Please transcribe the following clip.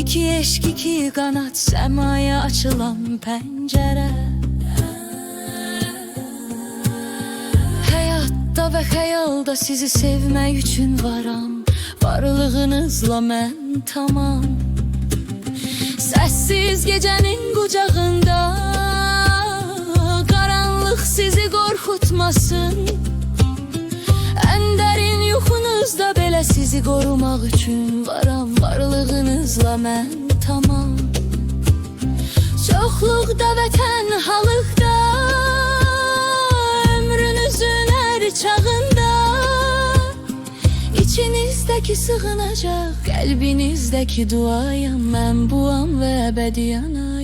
İki eşk, iki kanat, semaya açılan pencere. Hayatta ve hayalda sizi sevmək üçün varam. Varlığınızla mən tamam. Səssiz gecənin qucağında qaranlıq sizi qorxutmasın. Ən dərin yuxunuzda belə sizi qorumaq üçün varam. Varlığınızla mən tamam. Çoxluqda və tənhalıqda, ömrünüzün hər çağında, İçinizdəki sığınacaq, qəlbinizdəki duayam. Mən buam və əbədi yanayım.